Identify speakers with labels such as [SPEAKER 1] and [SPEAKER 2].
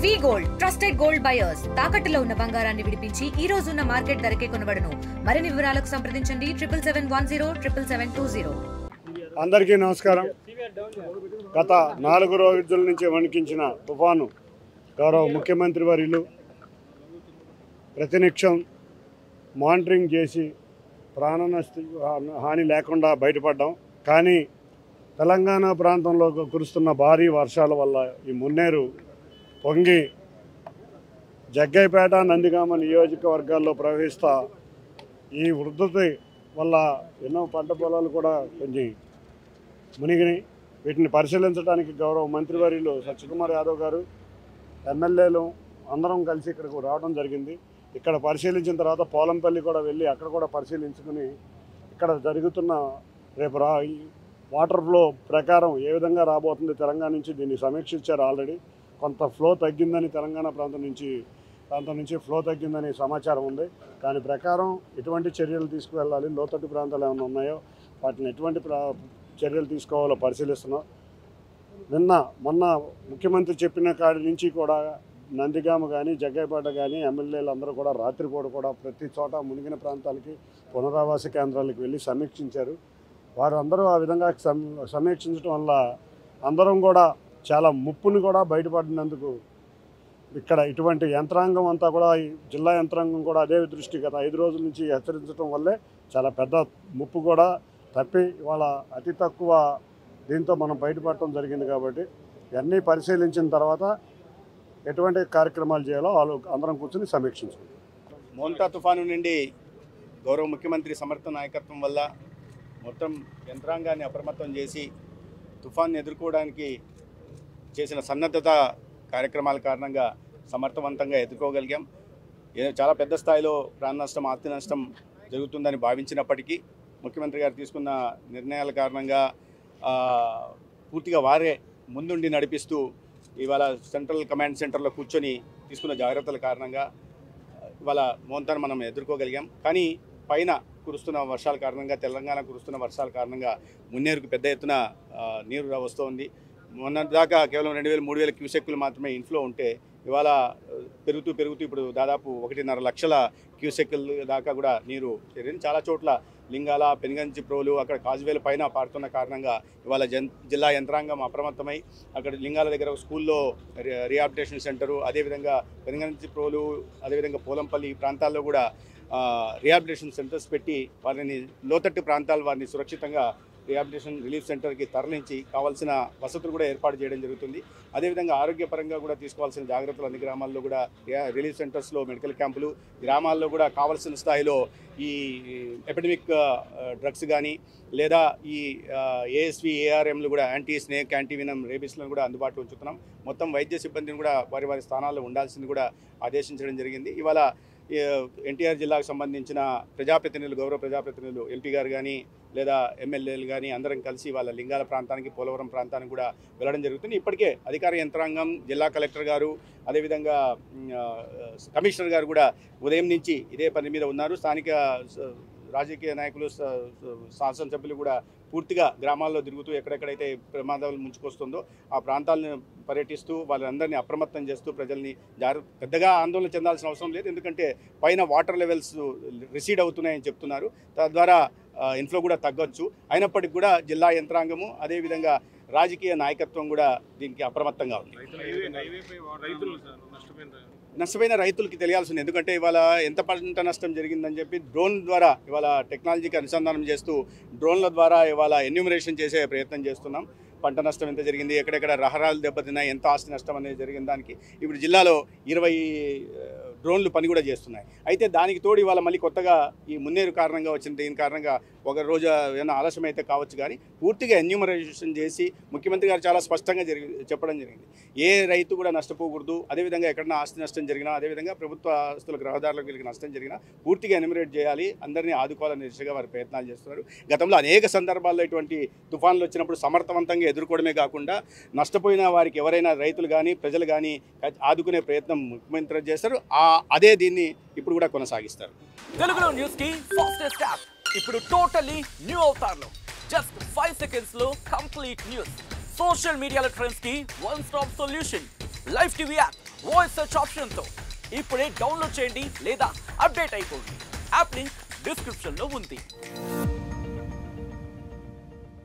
[SPEAKER 1] వి gold trusted gold buyers తాకట్టులో ఉన్న బంగారాన్ని విడిపించి ఈ రోజు ఉన్న మార్కెట్ ధరకే కొనబడును. మరిన్ని వివరాలకు సంప్రదించండి 7710772020.
[SPEAKER 2] అందరికీ నమస్కారం. గత 4 రోజుల నుంచి వణికించిన తుఫాను గౌరవ ముఖ్యమంత్రి వర్యులు ప్రతినిత్యం మానిటరింగ్ చేసి ప్రాణ హాని లేకుండా బయటపడ్డాం. కానీ తెలంగాణ ప్రాంతంలో కురుస్తున్న భారీ వర్షాల వల్ల ఈ మున్నేరు పొంగి జగ్గైపేట నందిగామ నియోజకవర్గాల్లో ప్రవహిస్తా ఈ ఉధృతి వల్ల ఎన్నో పంట పొలాలు కూడా కొంచెం మునిగినాయి. వీటిని పరిశీలించడానికి గౌరవ మంత్రివర్యులు సత్యకుమార్ యాదవ్ గారు ఎమ్మెల్యేలు అందరం కలిసి ఇక్కడికి రావడం జరిగింది. ఇక్కడ పరిశీలించిన తర్వాత పోలంపల్లి కూడా వెళ్ళి అక్కడ కూడా పరిశీలించుకుని ఇక్కడ జరుగుతున్న రేపు వాటర్ ఫ్లో ప్రకారం ఏ విధంగా రాబోతుంది తెలంగాణ నుంచి దీన్ని సమీక్షించారు. ఆల్రెడీ కొంత ఫ్లో తగ్గిందని తెలంగాణ ప్రాంతం నుంచి ఫ్లో తగ్గిందని సమాచారం ఉంది. దాని ప్రకారం ఎటువంటి చర్యలు తీసుకువెళ్ళాలి, లోతట్టు ప్రాంతాలు ఏమైనా ఉన్నాయో వాటిని ఎటువంటి చర్యలు తీసుకోవాలో పరిశీలిస్తున్నాం. మొన్న ముఖ్యమంత్రి చెప్పిన కాడి నుంచి కూడా నందిగామ కానీ జగ్గైపేట కానీ ఎమ్మెల్యేలు అందరూ కూడా రాత్రిపూట కూడా ప్రతి చోట మునిగిన ప్రాంతాలకి పునరావాస కేంద్రాలకు వెళ్ళి సమీక్షించారు. వారు అందరూ ఆ విధంగా సమీక్షించడం వల్ల అందరం కూడా చాలా ముప్పుని కూడా బయటపడినందుకు ఇక్కడ ఇటువంటి యంత్రాంగం అంతా కూడా జిల్లా యంత్రాంగం కూడా అదే దృష్టి గత 5 రోజుల నుంచి హెచ్చరించడం వల్లే చాలా పెద్ద ముప్పు కూడా తప్పి ఇవాళ అతి తక్కువ దీంతో మనం బయటపడటం జరిగింది. కాబట్టి ఇవన్నీ పరిశీలించిన తర్వాత ఎటువంటి కార్యక్రమాలు చేయాలో అందరం కూర్చొని సమీక్షించాం.
[SPEAKER 3] మోంతా తుఫాను నుండి గౌరవ ముఖ్యమంత్రి సమర్థ నాయకత్వం వల్ల మొత్తం యంత్రాంగాన్ని అప్రమత్తం చేసి తుఫాన్ని ఎదుర్కోవడానికి చేసిన సన్నద్ధత కార్యక్రమాల కారణంగా సమర్థవంతంగా ఎదుర్కోగలిగాం. చాలా పెద్ద స్థాయిలో ప్రాణ నష్టం, ఆస్తి నష్టం జరుగుతుందని భావించినప్పటికీ ముఖ్యమంత్రి గారు తీసుకున్న నిర్ణయాల కారణంగా పూర్తిగా వారే ముందుండి నడిపిస్తూ ఇవాళ సెంట్రల్ కమాండ్ సెంటర్లో కూర్చొని తీసుకున్న జాగ్రత్తల కారణంగా ఇవాళ మోంతాను మనం ఎదుర్కోగలిగాం. కానీ పైన కురుస్తున్న వర్షాల కారణంగా, తెలంగాణ కురుస్తున్న వర్షాల కారణంగా మున్నేరుకు పెద్ద ఎత్తున నీరు వస్తుంది. మొన్న దాకా కేవలం 2000-3000 క్యూసెక్కులు మాత్రమే ఇన్ఫ్లో ఉంటే ఇవాళ పెరుగుతూ ఇప్పుడు దాదాపు 1.5 లక్షల క్యూసెక్కుల దాకా కూడా నీరు చేరింది. చాలా చోట్ల లింగాల, పెనుగంచి ప్రోలు, అక్కడ కాజువేల పైన పారుతున్న కారణంగా ఇవాళ జిల్లా యంత్రాంగం అప్రమత్తమై అక్కడ లింగాల దగ్గర స్కూల్లో రీహాబిలిటేషన్ సెంటరు, అదేవిధంగా పెనుగంచి ప్రోలు, అదేవిధంగా పోలంపల్లి ఈ ప్రాంతాల్లో కూడా రీహాబిలిటేషన్ సెంటర్స్ పెట్టి వారిని లోతట్టు ప్రాంతాలు వారిని సురక్షితంగా రీహాబిలిటేషన్ రిలీఫ్ సెంటర్కి తరలించి కావాల్సిన వసతులు కూడా ఏర్పాటు చేయడం జరుగుతుంది. అదేవిధంగా ఆరోగ్యపరంగా కూడా తీసుకోవాల్సిన జాగ్రత్తలు అన్ని గ్రామాల్లో కూడా రిలీఫ్ సెంటర్స్లో మెడికల్ క్యాంపులు, గ్రామాల్లో కూడా కావాల్సిన స్థాయిలో ఈ ఎపిడమిక్ డ్రగ్స్ కానీ లేదా ఈ ఏఎస్వి, ఏఆర్ఎంలు కూడా యాంటీ స్నేక్, యాంటీ వినమ్, రేబిస్లను కూడా అందుబాటులో ఉంచుతున్నాం. మొత్తం వైద్య సిబ్బందిని కూడా వారి స్థానాల్లో ఉండాల్సింది కూడా ఆదేశించడం జరిగింది. ఇవాళ ఎన్టీఆర్ జిల్లాకు సంబంధించిన ప్రజాప్రతినిధులు, గౌరవ ప్రజాప్రతినిధులు, ఎంపీ గారు కానీ లేదా ఎమ్మెల్యేలు కానీ అందరం కలిసి వాళ్ళ లింగాల ప్రాంతానికి, పోలవరం ప్రాంతానికి కూడా వెళ్ళడం జరుగుతుంది. ఇప్పటికే అధికార యంత్రాంగం, జిల్లా కలెక్టర్ గారు, అదేవిధంగా కమిషనర్ గారు కూడా ఉదయం నుంచి ఇదే పని మీద ఉన్నారు. స్థానిక రాజకీయ నాయకులు, శాసనసభ్యులు కూడా పూర్తిగా గ్రామాల్లో తిరుగుతూ ఎక్కడెక్కడైతే ప్రమాదాలు ముంచుకొస్తుందో ఆ ప్రాంతాలను పర్యటిస్తూ వాళ్ళందరినీ అప్రమత్తం చేస్తూ ప్రజల్ని పెద్దగా ఆందోళన చెందాల్సిన అవసరం లేదు. ఎందుకంటే పైన వాటర్ లెవెల్స్ రిసీడ్ అవుతున్నాయని చెప్తున్నారు. తద్వారా ఇన్ఫ్లో కూడా తగ్గొచ్చు. అయినప్పటికీ కూడా జిల్లా యంత్రాంగము, అదేవిధంగా రాజకీయ నాయకత్వం కూడా దీనికి అప్రమత్తంగా ఉంది. నష్టమైన రైతులకి తెలియాల్సింది. ఎందుకంటే ఇవాళ ఎంత పంట నష్టం జరిగిందని చెప్పి డ్రోన్ ద్వారా ఇవాళ టెక్నాలజీకి అనుసంధానం చేస్తూ డ్రోన్ల ద్వారా ఇవాళ ఎన్యూమరేషన్ చేసే ప్రయత్నం చేస్తున్నాం. పంట నష్టం ఎంత జరిగింది, ఎక్కడెక్కడ రహదారులు దెబ్బతిన్నాయి, ఎంత ఆస్తి నష్టం అనేది జరిగిన దానికి ఇప్పుడు జిల్లాలో 20 డ్రోన్లు పని కూడా చేస్తున్నాయి. అయితే దానికి తోడు ఇవాళ మళ్ళీ కొత్తగా ఈ మున్నేరు కారణంగా వచ్చిన దీని కారణంగా ఒక రోజు ఏమైనా ఆలస్యం అయితే కావచ్చు, కానీ పూర్తిగా ఎన్యూమరేషన్ చేసి ముఖ్యమంత్రి గారు చాలా స్పష్టంగా చెప్పడం జరిగింది. ఏ రైతు కూడా నష్టపోకూడదు. అదేవిధంగా ఎక్కడన్నా ఆస్తి నష్టం జరిగినా, అదేవిధంగా ప్రభుత్వ ఆస్తులకు, రహదారులకు వీళ్ళకి నష్టం జరిగినా పూర్తిగా ఎన్యూమరేట్ చేయాలి, అందరినీ ఆదుకోవాలని దిశగా వారు ప్రయత్నాలు చేస్తున్నారు. గతంలో అనేక సందర్భాల్లో ఇటువంటి తుఫాన్లు వచ్చినప్పుడు సమర్థవంతంగా ఎదుర్కోవడమే కాకుండా నష్టపోయిన వారికి ఎవరైనా రైతులు కానీ ప్రజలు కానీ ఆదుకునే ప్రయత్నం ముఖ్యమంత్రి చేస్తారు. అదే దీన్ని ఇప్పుడు కూడా కొనసాగిస్తారు.
[SPEAKER 4] తెలుగులో న్యూస్ కి ఫాస్టెస్ట్ యాప్ ఇప్పుడు టోటల్లీ న్యూ అవతార్లో జస్ట్ 5 seconds లో కంప్లీట్ న్యూస్, సోషల్ మీడియాలో ట్రెండ్స్ కి one stop solution, live TV app voice search ఆప్షన్తో ఇప్పుడే డౌన్లోడ్ చేయండి లేదా అప్డేట్ అయిపోండి. యాప్ లింక్ డిస్క్రిప్షన్లో ఉంది.